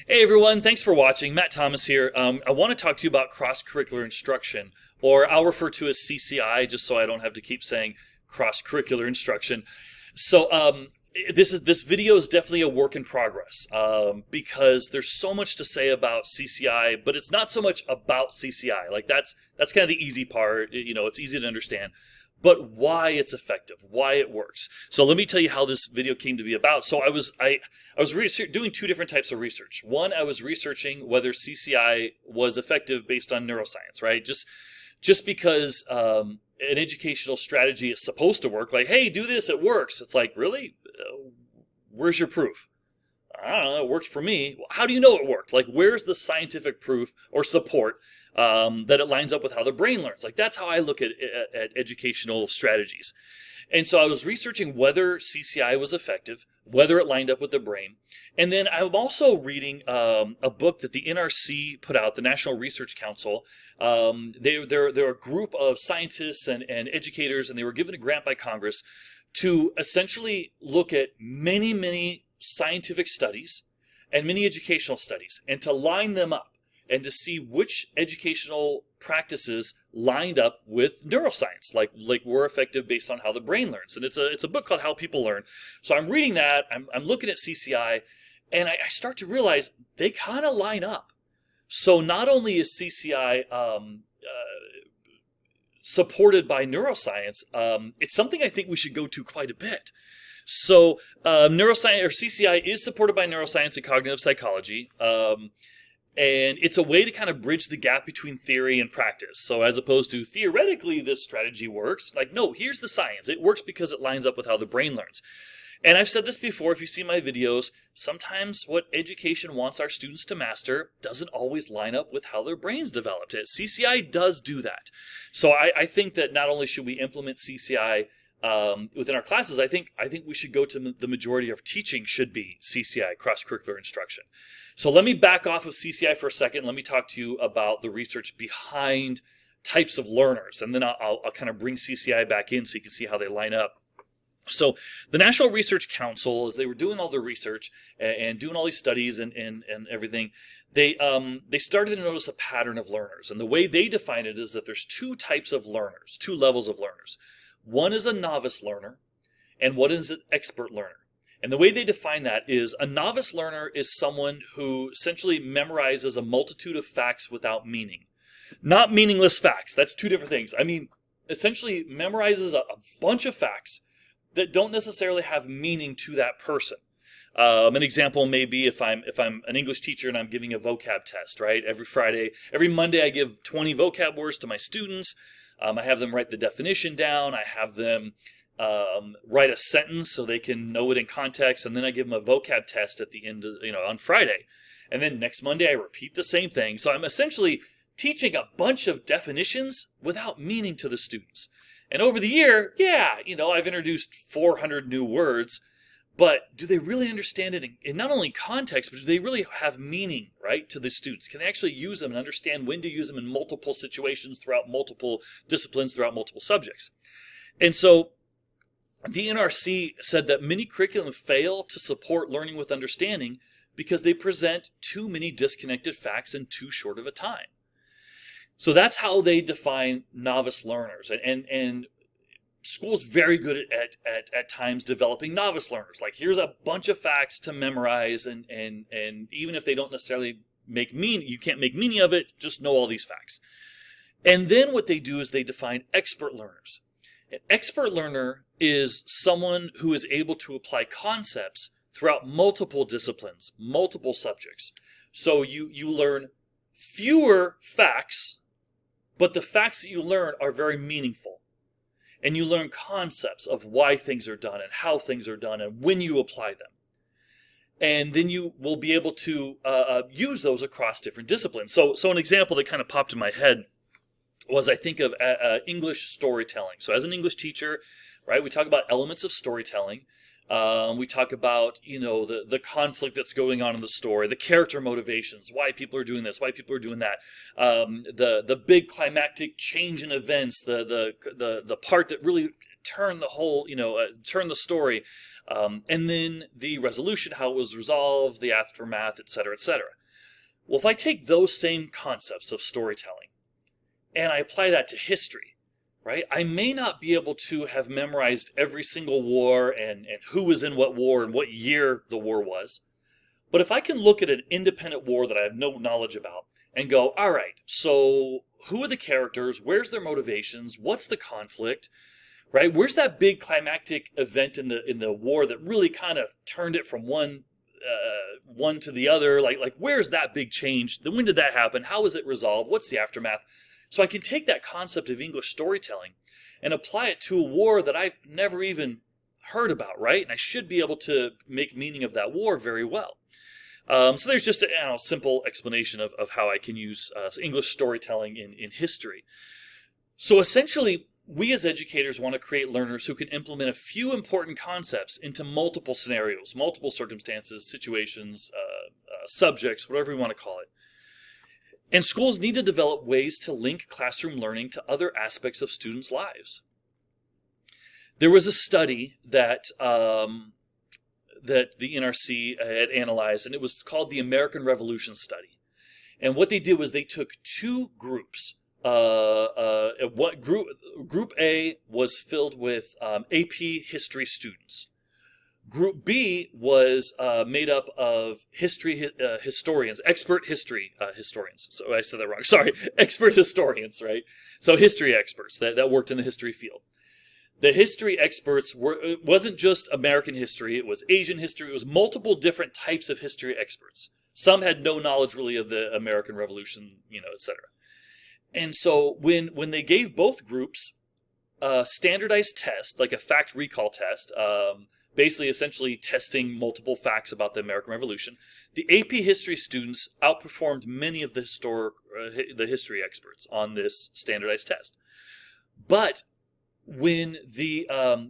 Hey everyone, thanks for watching. Matt Thomas here. I want to talk to you about cross-curricular instruction, or I'll refer to as CCI, just so I don't have to keep saying cross-curricular instruction. So this video is definitely a work in progress because there's so much to say about CCI, but it's not so much about CCI. Like that's kind of the easy part. It's easy to understand. But why it's effective, why it works. So let me tell you how this video came to be about. So I was doing two different types of research. One, I was researching whether CCI was effective based on neuroscience, right? Just because an educational strategy is supposed to work, like, hey, do this, it works. It's like, really? Where's your proof? I don't know, it works for me. How do you know it worked? Like, where's the scientific proof or support that it lines up with how the brain learns? Like, that's how I look at educational strategies. And so I was researching whether CCI was effective, whether it lined up with the brain. And then I'm also reading a book that the NRC put out, the National Research Council. They're a group of scientists and educators, and they were given a grant by Congress to essentially look at many scientific studies and many educational studies, and to line them up and to see which educational practices lined up with neuroscience, like were effective based on how the brain learns. And it's a book called How People Learn. So I'm reading that, I'm looking at CCI, and I start to realize they kind of line up. So not only is CCI supported by neuroscience, it's something I think we should go to quite a bit. So neuroscience, or CCI, is supported by neuroscience and cognitive psychology. And it's a way to kind of bridge the gap between theory and practice. So as opposed to theoretically this strategy works, like, no, here's the science. It works because it lines up with how the brain learns. And I've said this before, if you see my videos, sometimes what education wants our students to master doesn't always line up with how their brains developed it. CCI does do that. So I think that not only should we implement CCI within our classes, I think we should go to the majority of teaching should be CCI, cross-curricular instruction. So let me back off of CCI for a second. Let me talk to you about the research behind types of learners, and then I'll kind of bring CCI back in so you can see how they line up. So the National Research Council, as they were doing all their research and doing all these studies and everything, they started to notice a pattern of learners. And the way they define it is that there's two types of learners, two levels of learners. One is a novice learner, and one is an expert learner. And the way they define that is a novice learner is someone who essentially memorizes a multitude of facts without meaning. Not meaningless facts. That's two different things. I mean, essentially memorizes a bunch of facts that don't necessarily have meaning to that person. An example may be if I'm an English teacher and I'm giving a vocab test, right? Every Monday I give 20 vocab words to my students. I have them write the definition down. I have them write a sentence so they can know it in context, and then I give them a vocab test at the end of, on Friday. And then next Monday I repeat the same thing. So I'm essentially teaching a bunch of definitions without meaning to the students. And over the year, I've introduced 400 new words, but do they really understand it in not only context, but do they really have meaning, right, to the students? Can they actually use them and understand when to use them in multiple situations throughout multiple disciplines, throughout multiple subjects? And so the NRC said that many curriculum fail to support learning with understanding because they present too many disconnected facts in too short of a time. So that's how they define novice learners. And school's very good at times developing novice learners. Like, here's a bunch of facts to memorize, and even if they don't necessarily make meaning, you can't make meaning of it, just know all these facts. And then what they do is they define expert learners. An expert learner is someone who is able to apply concepts throughout multiple disciplines, multiple subjects. So you learn fewer facts, but the facts that you learn are very meaningful. And you learn concepts of why things are done and how things are done and when you apply them. And then you will be able to use those across different disciplines. So an example that kind of popped in my head was, I think of English storytelling. So as an English teacher, right, we talk about elements of storytelling. We talk about, the conflict that's going on in the story, the character motivations, why people are doing this, why people are doing that, the big climactic change in events, the part that really turn the whole, turn the story, and then the resolution, how it was resolved, the aftermath, etc., etc. Well, if I take those same concepts of storytelling and I apply that to history, right? I may not be able to have memorized every single war and who was in what war and what year the war was. But if I can look at an independent war that I have no knowledge about and go, all right, so who are the characters? Where's their motivations? What's the conflict? Right? Where's that big climactic event in the war that really kind of turned it from one to the other? Like where's that big change? When did that happen? How was it resolved? What's the aftermath? So I can take that concept of English storytelling and apply it to a war that I've never even heard about, right? And I should be able to make meaning of that war very well. So there's just a simple explanation of how I can use English storytelling in history. So essentially, we as educators want to create learners who can implement a few important concepts into multiple scenarios, multiple circumstances, situations, subjects, whatever we want to call it. And schools need to develop ways to link classroom learning to other aspects of students' lives. There was a study that the NRC had analyzed, and it was called the American Revolution Study. And what they did was they took two groups. Group A was filled with AP history students. Group B was made up of historians, expert history historians. So I said that wrong. Sorry, expert historians, right? So history experts that worked in the history field. The history experts it wasn't just American history, it was Asian history, it was multiple different types of history experts. Some had no knowledge really of the American Revolution, etc. And so when they gave both groups a standardized test, like a fact recall test, basically essentially testing multiple facts about the American Revolution, the AP history students outperformed many of the history experts on this standardized test. But when the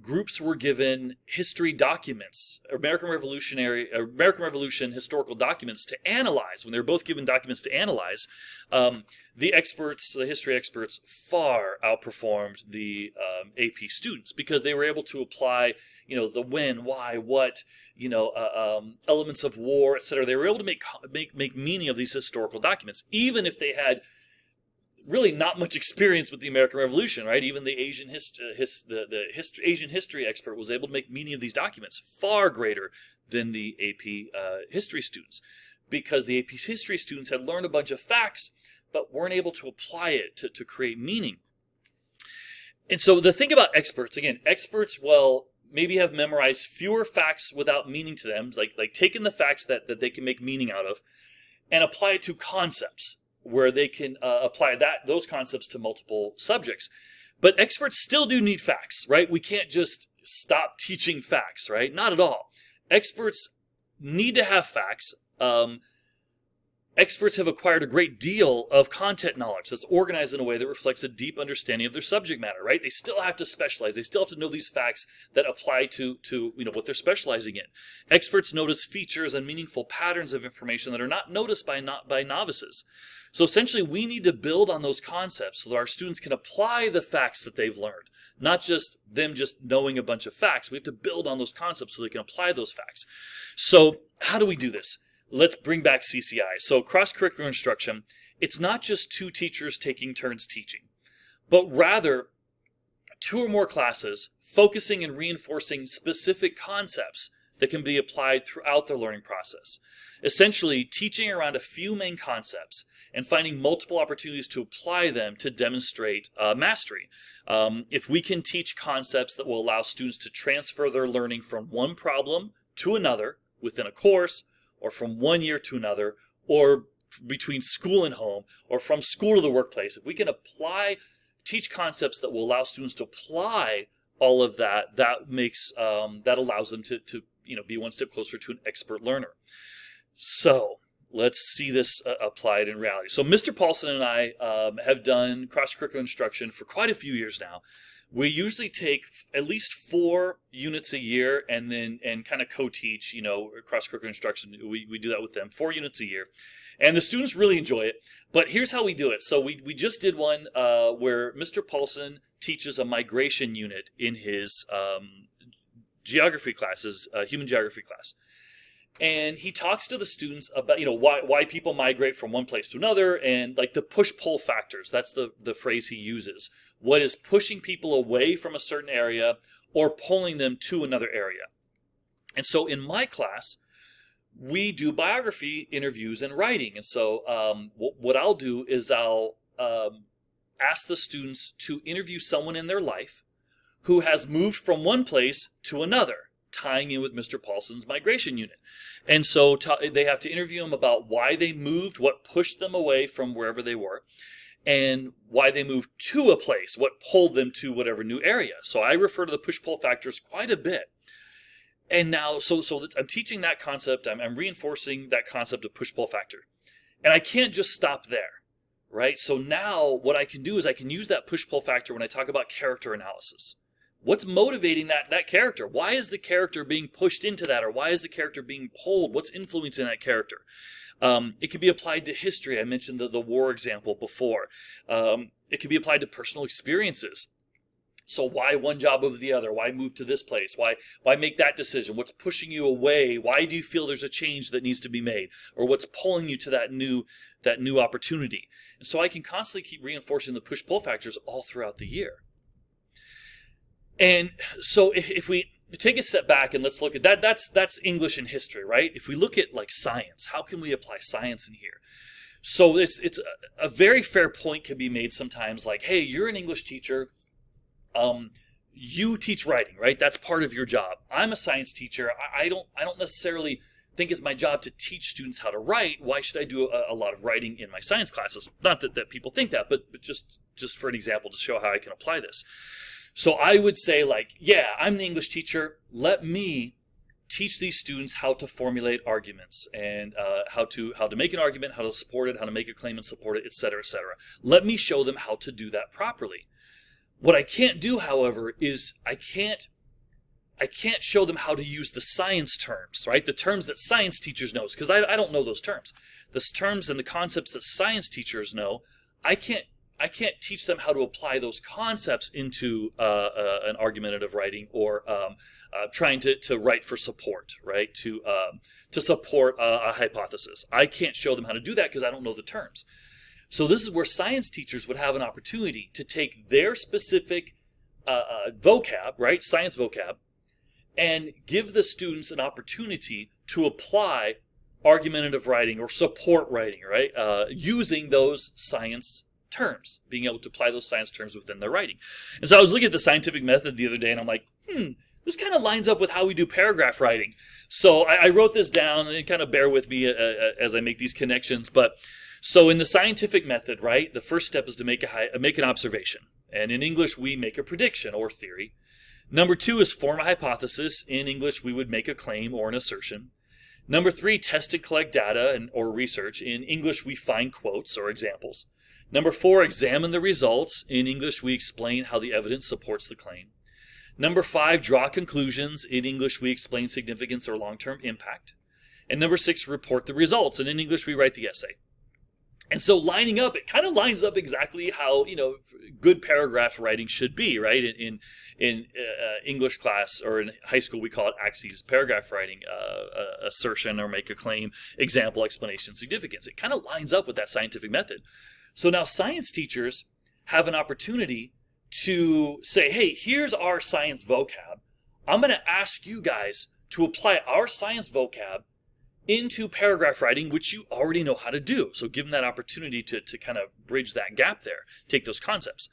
groups were given history documents, American Revolution historical documents to analyze, when they were both given documents to analyze, the history experts far outperformed the AP students because they were able to apply, the when, why, what, elements of war, etc. They were able to make meaning of these historical documents, even if they had really not much experience with the American Revolution, right? Even the Asian history expert was able to make meaning of these documents far greater than the AP history students, because the AP history students had learned a bunch of facts but weren't able to apply it to create meaning. And so the thing about experts, again, experts will maybe have memorized fewer facts without meaning to them, like taking the facts that they can make meaning out of and apply it to concepts, where they can apply those concepts to multiple subjects. But experts still do need facts, right? We can't just stop teaching facts, right? Not at all. Experts need to have facts. Experts have acquired a great deal of content knowledge that's organized in a way that reflects a deep understanding of their subject matter, right? They still have to specialize. They still have to know these facts that apply to what they're specializing in. Experts notice features and meaningful patterns of information that are not noticed by novices. So essentially, we need to build on those concepts so that our students can apply the facts that they've learned, not just them just knowing a bunch of facts. We have to build on those concepts so they can apply those facts. So how do we do this? Let's bring back CCI. So cross-curricular instruction, it's not just two teachers taking turns teaching, but rather two or more classes focusing and reinforcing specific concepts that can be applied throughout the learning process. Essentially, teaching around a few main concepts and finding multiple opportunities to apply them to demonstrate mastery. If we can teach concepts that will allow students to transfer their learning from one problem to another within a course, or from one year to another, or between school and home, or from school to the workplace, if we can teach concepts that will allow students to apply all of that, that allows them to be one step closer to an expert learner. So let's see this applied in reality. So Mr. Paulson and I have done cross-curricular instruction for quite a few years now. We usually take at least 4 units a year and kind of co-teach, cross-curricular instruction. We do that with them, 4 units a year. And the students really enjoy it. But here's how we do it. So we just did one where Mr. Paulson teaches a migration unit in his geography classes, human geography class. And he talks to the students about, why people migrate from one place to another, and like the push-pull factors. That's the phrase he uses. What is pushing people away from a certain area or pulling them to another area? And so in my class, we do biography interviews and writing. And so what I'll do is I'll ask the students to interview someone in their life who has moved from one place to another, tying in with Mr. Paulson's migration unit. And so they have to interview them about why they moved, what pushed them away from wherever they were, and why they moved to a place, what pulled them to whatever new area. So I refer to the push-pull factors quite a bit. And now, so I'm teaching that concept, I'm reinforcing that concept of push-pull factor. And I can't just stop there, right? So now what I can do is I can use that push-pull factor when I talk about character analysis. What's motivating that character? Why is the character being pushed into that? Or why is the character being pulled? What's influencing that character? It can be applied to history. I mentioned the war example before. It can be applied to personal experiences. So why one job over the other? Why move to this place? Why make that decision? What's pushing you away? Why do you feel there's a change that needs to be made? Or what's pulling you to that new opportunity? And so I can constantly keep reinforcing the push-pull factors all throughout the year. And so if we take a step back and let's look at that, that's English and history, right? If we look at like science, how can we apply science in here? So it's a very fair point can be made sometimes, like, hey, you're an English teacher, you teach writing, right? That's part of your job. I'm a science teacher. I don't necessarily think it's my job to teach students how to write. Why should I do a lot of writing in my science classes? Not that people think that, but just for an example to show how I can apply this. So I would say, like, yeah, I'm the English teacher. Let me teach these students how to formulate arguments and how to make an argument, how to support it, how to make a claim and support it, et cetera, et cetera. Let me show them how to do that properly. What I can't do, however, is I can't show them how to use the science terms, right? The terms that science teachers know, because I don't know those terms. The terms and the concepts that science teachers know, I can't teach them how to apply those concepts into an argumentative writing or trying to write for support, right? To support a hypothesis. I can't show them how to do that because I don't know the terms. So this is where science teachers would have an opportunity to take their specific vocab, right? Science vocab, and give the students an opportunity to apply argumentative writing or support writing, right? Using those science terms, being able to apply those science terms within their writing. And so I was looking at the scientific method the other day, and I'm like, this kind of lines up with how we do paragraph writing. So I wrote this down, and kind of bear with me as I make these connections. But so in the scientific method, right, the first step is to make an observation. And in English, we make a prediction or theory. Number 2 is form a hypothesis. In English, we would make a claim or an assertion. Number 3, test and collect data or research. In English, we find quotes or examples. Number 4, examine the results. In English, we explain how the evidence supports the claim. Number 5, draw conclusions. In English, we explain significance or long-term impact. And number 6, report the results. And in English, we write the essay. And so lining up, it kind of lines up exactly how, good paragraph writing should be, right? In English class or in high school, we call it axes, paragraph writing, assertion or make a claim, example, explanation, significance. It kind of lines up with that scientific method. So now science teachers have an opportunity to say, hey, here's our science vocab. I'm going to ask you guys to apply our science vocab into paragraph writing, which you already know how to do. So give them that opportunity to kind of bridge that gap there, take those concepts.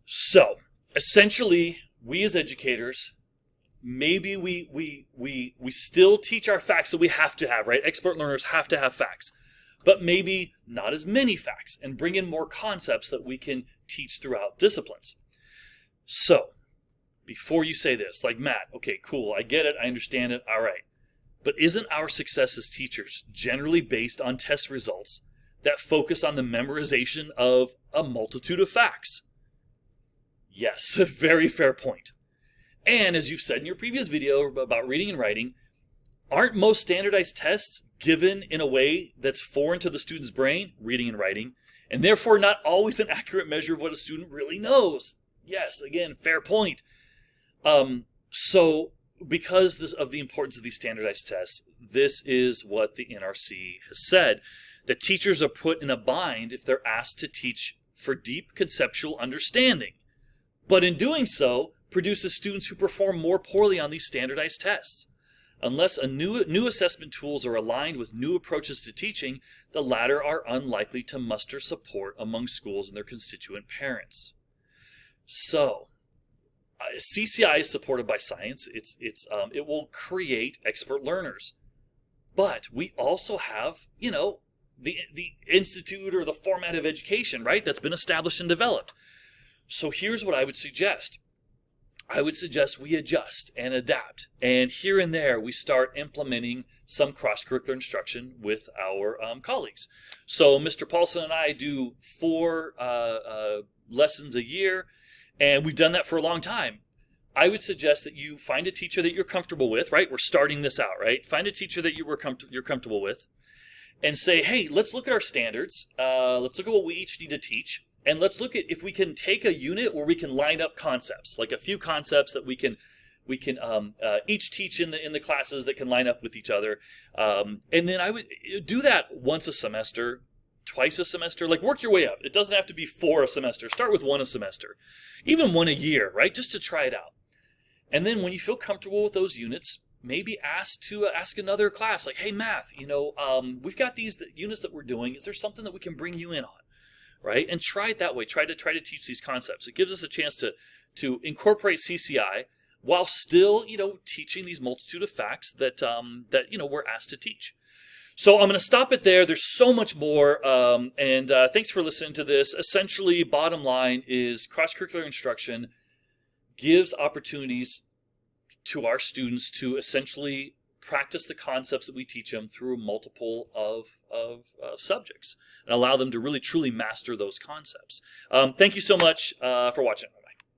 So essentially, we as educators, maybe we still teach our facts that we have to have, right? Expert learners have to have facts, but maybe not as many facts, and bring in more concepts that we can teach throughout disciplines. So before you say this, like, Matt, okay, cool, I get it, I understand it, all right. But isn't our success as teachers generally based on test results that focus on the memorization of a multitude of facts? Yes, very fair point. And as you've said in your previous video about reading and writing, aren't most standardized tests given in a way that's foreign to the student's brain, reading and writing, and therefore not always an accurate measure of what a student really knows? Yes, again, fair point. So because of the importance of these standardized tests, this is what the NRC has said, that teachers are put in a bind if they're asked to teach for deep conceptual understanding, but in doing so, produces students who perform more poorly on these standardized tests. Unless new assessment tools are aligned with new approaches to teaching, the latter are unlikely to muster support among schools and their constituent parents. So, CCI is supported by science. It will create expert learners. But we also have, the institute or the format of education, right? That's been established and developed. So here's what I would suggest. I would suggest we adjust and adapt. And here and there, we start implementing some cross-curricular instruction with our colleagues. So Mr. Paulson and I do 4 lessons a year, and we've done that for a long time. I would suggest that you find a teacher that you're comfortable with, right? We're starting this out, right? Find a teacher that you're comfortable with and say, hey, let's look at our standards. Let's look at what we each need to teach. And let's look at if we can take a unit where we can line up concepts, like a few concepts that we can each teach in the classes that can line up with each other. And then I would do that once a semester, twice a semester, like work your way up. It doesn't have to be 4 a semester. Start with 1 a semester, even 1 a year, right? Just to try it out. And then when you feel comfortable with those units, maybe ask another class, like, hey, math, we've got these units that we're doing. Is there something that we can bring you in on? Right? And try it that way. Try to teach these concepts. It gives us a chance to incorporate CCI while still, teaching these multitude of facts that we're asked to teach. So I'm going to stop it there. There's so much more. And thanks for listening to this. Essentially, bottom line is cross-curricular instruction gives opportunities to our students to essentially practice the concepts that we teach them through multiple of subjects and allow them to really truly master those concepts. Thank you so much for watching. Bye-bye.